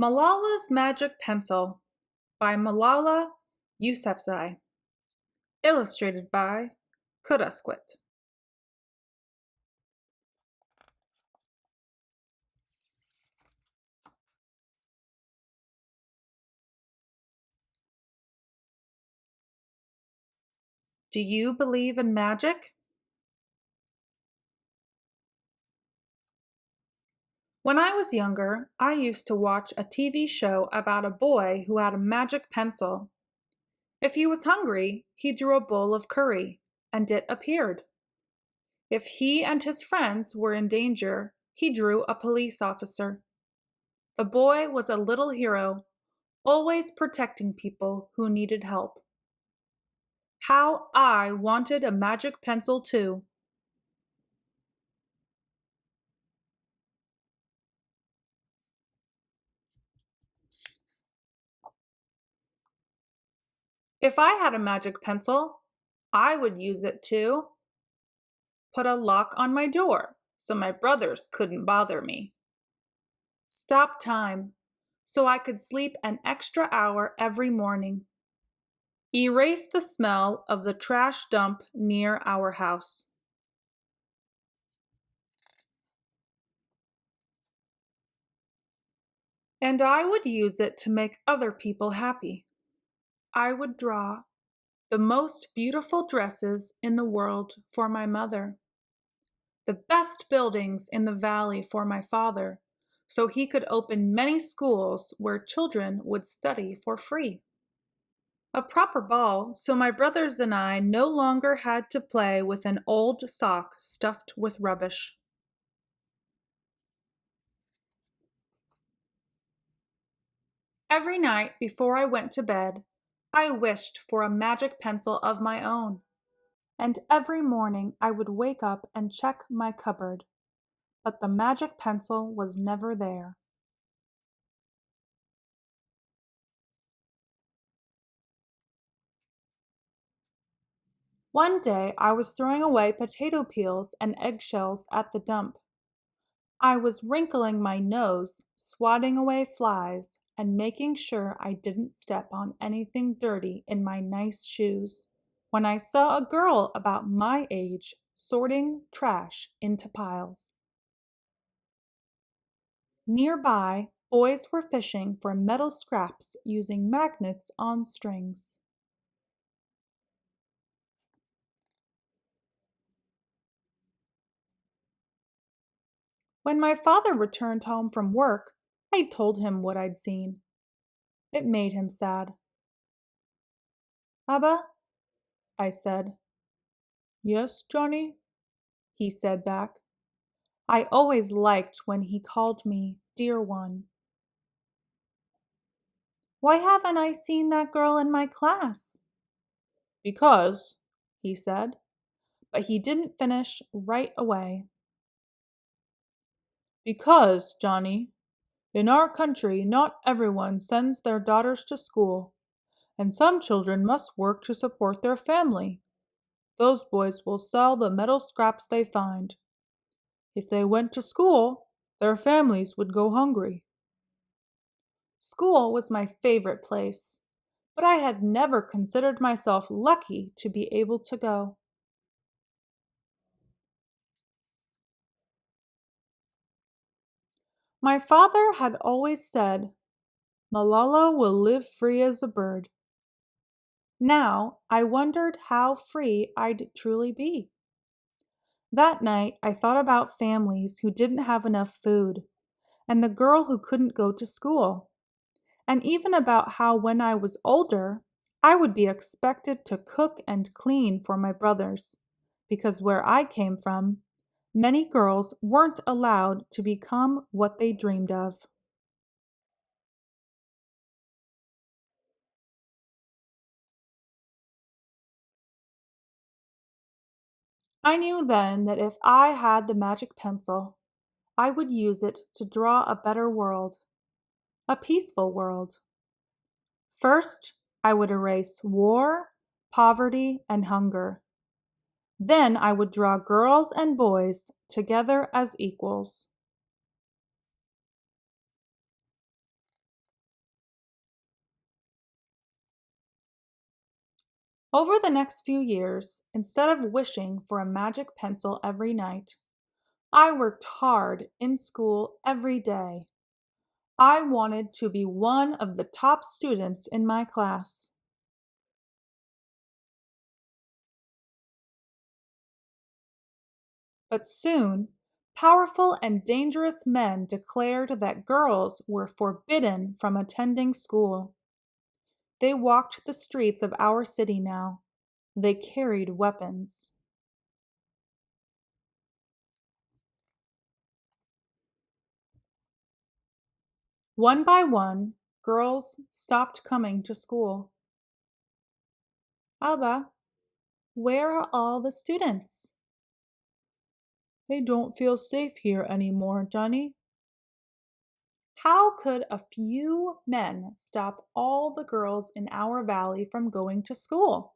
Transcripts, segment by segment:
Malala's Magic Pencil by Malala Yousafzai. Illustrated by Kerascoët. Do you believe in magic? When I was younger, I used to watch a TV show about a boy who had a magic pencil. If he was hungry, he drew a bowl of curry, and it appeared. If he and his friends were in danger, he drew a police officer. The boy was a little hero, always protecting people who needed help. How I wanted a magic pencil too. If I had a magic pencil, I would use it to put a lock on my door so my brothers couldn't bother me. Stop time so I could sleep an extra hour every morning. Erase the smell of the trash dump near our house. And I would use it to make other people happy. I would draw the most beautiful dresses in the world for my mother, the best buildings in the valley for my father, so he could open many schools where children would study for free. A proper ball so my brothers and I no longer had to play with an old sock stuffed with rubbish. Every night before I went to bed, I wished for a magic pencil of my own. And every morning I would wake up and check my cupboard, but the magic pencil was never there. One day I was throwing away potato peels and eggshells at the dump. I was wrinkling my nose, swatting away flies, and making sure I didn't step on anything dirty in my nice shoes, when I saw a girl about my age sorting trash into piles. Nearby, boys were fishing for metal scraps using magnets on strings. When my father returned home from work, I told him what I'd seen. It made him sad. "Abba," I said. "Yes, Johnny?" he said back. I always liked when he called me dear one. "Why haven't I seen that girl in my class?" "Because," he said, but he didn't finish right away. "Because, Johnny, in our country not everyone sends their daughters to school, and some children must work to support their family. Those boys will sell the metal scraps they find. If they went to school, their families would go hungry." School was my favorite place, but I had never considered myself lucky to be able to go. My father had always said, "Malala will live free as a bird." Now I wondered how free I'd truly be. That night I thought about families who didn't have enough food, and the girl who couldn't go to school, and even about how when I was older, I would be expected to cook and clean for my brothers, because where I came from, many girls weren't allowed to become what they dreamed of. I knew then that if I had the magic pencil, I would use it to draw a better world, a peaceful world. First, I would erase war, poverty, and hunger. Then I would draw girls and boys together as equals. Over the next few years, instead of wishing for a magic pencil every night, I worked hard in school every day. I wanted to be one of the top students in my class. But soon, powerful and dangerous men declared that girls were forbidden from attending school. They walked the streets of our city now. They carried weapons. One by one, girls stopped coming to school. Abba, where are all the students? They don't feel safe here anymore, Johnny. How could a few men stop all the girls in our valley from going to school?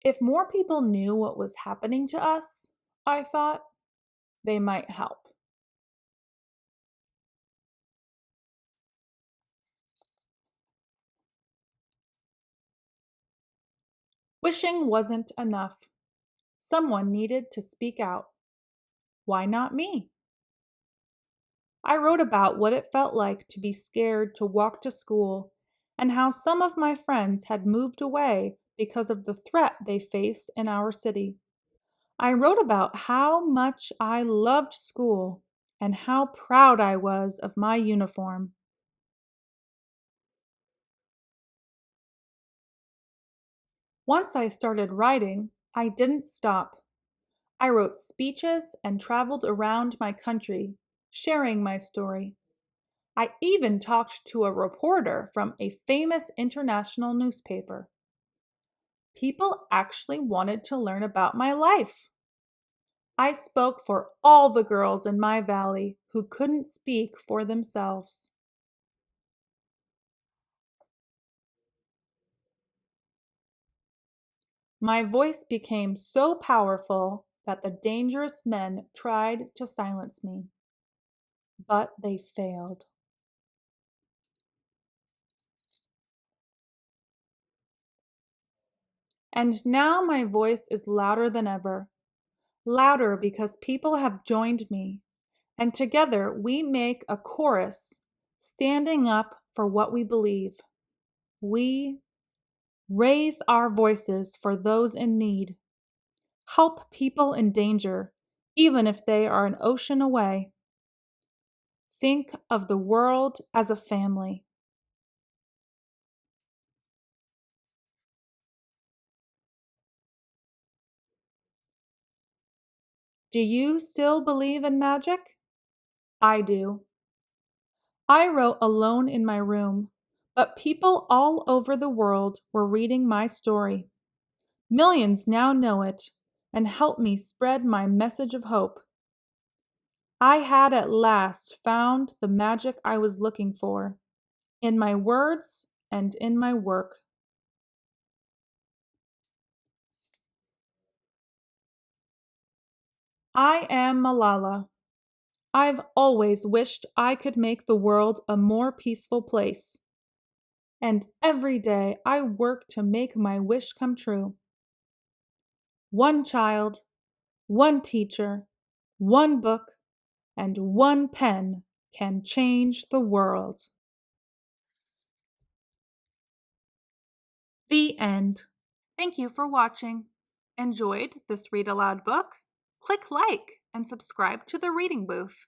If more people knew what was happening to us, I thought, they might help. Wishing wasn't enough. Someone needed to speak out. Why not me? I wrote about what it felt like to be scared to walk to school and how some of my friends had moved away because of the threat they faced in our city. I wrote about how much I loved school and how proud I was of my uniform. Once I started writing, I didn't stop. I wrote speeches and traveled around my country, sharing my story. I even talked to a reporter from a famous international newspaper. People actually wanted to learn about my life. I spoke for all the girls in my valley who couldn't speak for themselves. My voice became so powerful that the dangerous men tried to silence me, but they failed. And now my voice is louder than ever, louder because people have joined me, and together we make a chorus standing up for what we believe. We raise our voices for those in need, help people in danger, even if they are an ocean away. Think of the world as a family. Do you still believe in magic? I do. I wrote alone in my room, but people all over the world were reading my story. Millions now know it and help me spread my message of hope. I had at last found the magic I was looking for in my words and in my work. I am Malala. I've always wished I could make the world a more peaceful place. And every day I work to make my wish come true. One child, one teacher, one book, and one pen can change the world. The end. Thank you for watching. Enjoyed this read aloud book? Click like and subscribe to the reading booth.